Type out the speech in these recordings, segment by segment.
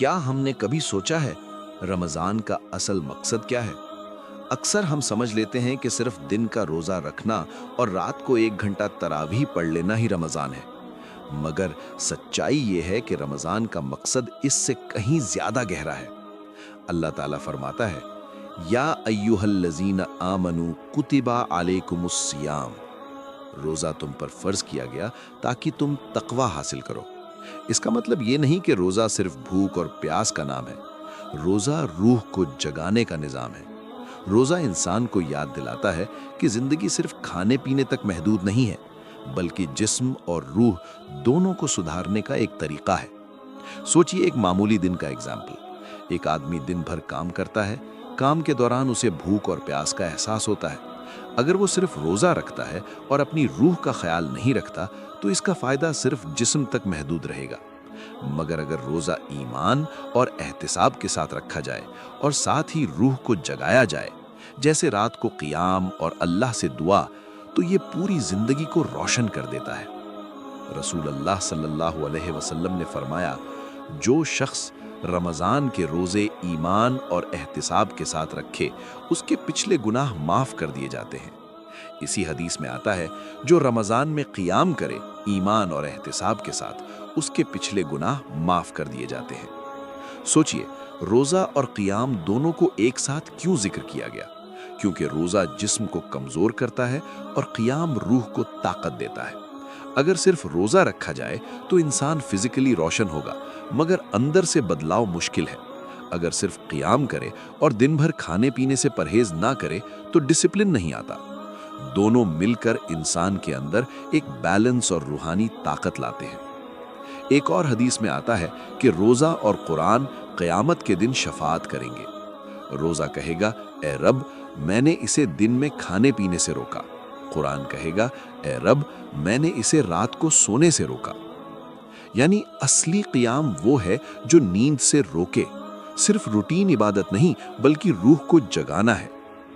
کیا ہم نے کبھی سوچا ہے رمضان کا اصل مقصد کیا ہے؟ اکثر ہم سمجھ لیتے ہیں کہ صرف دن کا روزہ رکھنا اور رات کو 1 گھنٹہ تراویح پڑھ لینا ہی رمضان ہے، مگر سچائی یہ ہے کہ رمضان کا مقصد اس سے کہیں زیادہ گہرا ہے۔ اللہ تعالیٰ فرماتا ہے، یا ایہا الذین آمنوا کتب علیکم الصیام، روزہ تم پر فرض کیا گیا تاکہ تم تقوی حاصل کرو۔ اس کا مطلب یہ نہیں کہ روزہ صرف بھوک اور پیاس کا نام ہے، روزہ روح کو جگانے کا نظام ہے۔ روزہ انسان کو یاد دلاتا ہے کہ زندگی صرف کھانے پینے تک محدود نہیں ہے، بلکہ جسم اور روح دونوں کو سدھارنے کا ایک طریقہ ہے۔ سوچئے ایک معمولی دن کا اگزامپل۔ ایک آدمی دن بھر کام کرتا ہے، کام کے دوران اسے بھوک اور پیاس کا احساس ہوتا ہے۔ اگر وہ صرف روزہ رکھتا ہے اور اپنی روح کا خیال نہیں رکھتا تو اس کا فائدہ صرف جسم تک محدود رہے گا۔ مگر اگر روزہ ایمان اور احتساب کے ساتھ رکھا جائے اور ساتھ ہی روح کو جگایا جائے، جیسے رات کو قیام اور اللہ سے دعا، تو یہ پوری زندگی کو روشن کر دیتا ہے۔ رسول اللہ صلی اللہ علیہ وسلم نے فرمایا، جو شخص رمضان کے روزے ایمان اور احتساب کے ساتھ رکھے، اس کے پچھلے گناہ معاف کر دیے جاتے ہیں۔ اسی حدیث میں آتا ہے، جو رمضان میں قیام کرے ایمان اور احتساب کے ساتھ، اس کے پچھلے گناہ معاف کر دیے جاتے ہیں۔ سوچئے، روزہ اور قیام دونوں کو ایک ساتھ کیوں ذکر کیا گیا؟ کیونکہ روزہ جسم کو کمزور کرتا ہے اور قیام روح کو طاقت دیتا ہے۔ اگر صرف روزہ رکھا جائے تو انسان فزیکلی روشن ہوگا، مگر اندر سے بدلاؤ مشکل ہے۔ اگر صرف قیام کرے اور دن بھر کھانے پینے سے پرہیز نہ کرے تو ڈسپلن نہیں آتا۔ دونوں مل کر انسان کے اندر ایک بیلنس اور روحانی طاقت لاتے ہیں۔ ایک اور حدیث میں آتا ہے کہ روزہ اور قرآن قیامت کے دن شفاعت کریں گے۔ روزہ کہے گا، اے رب، میں نے اسے دن میں کھانے پینے سے روکا۔ قرآن کہے گا، اے رب، میں نے اسے رات کو سونے سے روکا۔ یعنی اصلی قیام وہ ہے جو نیند سے روکے، صرف روٹین عبادت نہیں بلکہ روح کو جگانا ہے۔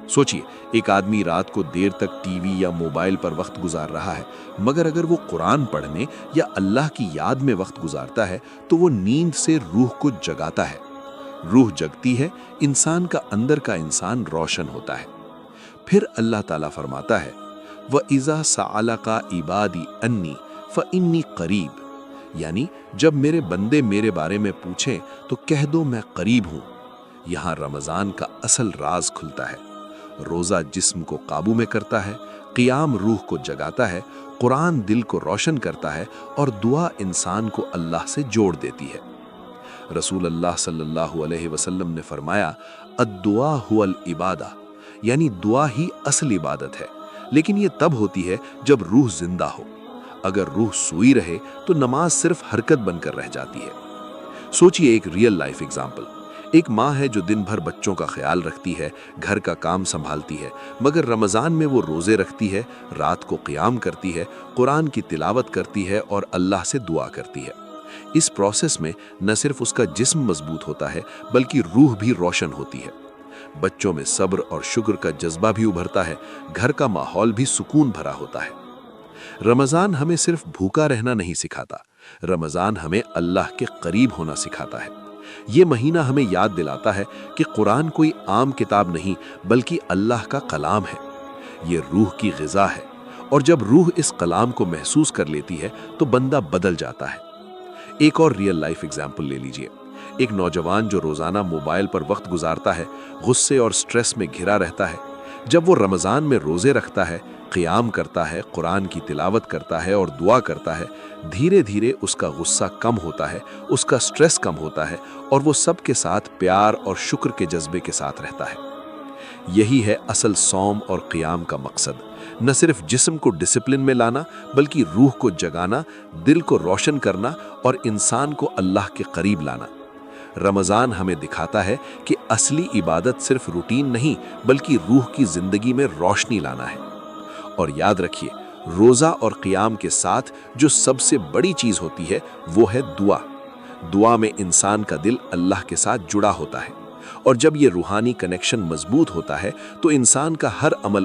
سوچئے، ایک آدمی رات کو دیر تک ٹی وی یا موبائل پر وقت گزار رہا ہے، مگر اگر وہ قرآن پڑھنے یا اللہ کی یاد میں وقت گزارتا ہے تو وہ نیند سے روح کو جگاتا ہے۔ روح جگتی ہے، انسان کا اندر کا انسان روشن ہوتا ہے۔ پھر اللہ تعالیٰ فرماتا ہے، وَإِذَا سَأَلَكَ عِبَادِي أَنِّي فَإِنِّي قَرِيبٌ، یعنی جب میرے بندے میرے بارے میں پوچھیں تو کہہ دو میں قریب ہوں۔ یہاں رمضان کا اصل راز کھلتا ہے۔ روزہ جسم کو قابو میں کرتا ہے، قیام روح کو جگاتا ہے، قرآن دل کو روشن کرتا ہے اور دعا انسان کو اللہ سے جوڑ دیتی ہے۔ رسول اللہ صلی اللہ علیہ وسلم نے فرمایا، الدعاء هو العبادہ، یعنی دعا ہی اصل عبادت ہے، لیکن یہ تب ہوتی ہے جب روح زندہ ہو۔ اگر روح سوئی رہے تو نماز صرف حرکت بن کر رہ جاتی ہے۔ سوچئے ایک ریئل لائف ایگزامپل۔ ایک ماں ہے جو دن بھر بچوں کا خیال رکھتی ہے، گھر کا کام سنبھالتی ہے، مگر رمضان میں وہ روزے رکھتی ہے، رات کو قیام کرتی ہے، قرآن کی تلاوت کرتی ہے اور اللہ سے دعا کرتی ہے۔ اس پروسیس میں نہ صرف اس کا جسم مضبوط ہوتا ہے بلکہ روح بھی روشن ہوتی ہے۔ بچوں میں صبر اور شکر کا جذبہ بھی ابھرتا ہے، گھر کا ماحول بھی سکون بھرا ہوتا ہے۔ رمضان ہمیں صرف بھوکا رہنا نہیں سکھاتا، رمضان ہمیں اللہ کے قریب ہونا سکھاتا ہے۔ یہ مہینہ ہمیں یاد دلاتا ہے کہ قرآن کوئی عام کتاب نہیں بلکہ اللہ کا کلام ہے۔ یہ روح کی غذا ہے، اور جب روح اس کلام کو محسوس کر لیتی ہے تو بندہ بدل جاتا ہے۔ ایک اور ریئل لائف ایگزامپل لے لیجئے۔ ایک نوجوان جو روزانہ موبائل پر وقت گزارتا ہے، غصے اور سٹریس میں گھرا رہتا ہے، جب وہ رمضان میں روزے رکھتا ہے، قیام کرتا ہے، قرآن کی تلاوت کرتا ہے اور دعا کرتا ہے، دھیرے دھیرے اس کا غصہ کم ہوتا ہے، اس کا سٹریس کم ہوتا ہے اور وہ سب کے ساتھ پیار اور شکر کے جذبے کے ساتھ رہتا ہے۔ یہی ہے اصل صوم اور قیام کا مقصد، نہ صرف جسم کو ڈسپلن میں لانا بلکہ روح کو جگانا، دل کو روشن کرنا اور انسان کو اللہ کے قریب لانا۔ رمضان ہمیں دکھاتا ہے کہ اصلی عبادت صرف روٹین نہیں بلکہ روح کی زندگی میں روشنی لانا ہے۔ اور یاد رکھیے، روزہ اور قیام کے ساتھ جو سب سے بڑی چیز ہوتی ہے وہ ہے دعا۔ دعا میں انسان کا دل اللہ کے ساتھ جڑا ہوتا ہے، اور جب یہ روحانی کنیکشن مضبوط ہوتا ہے تو انسان کا ہر عمل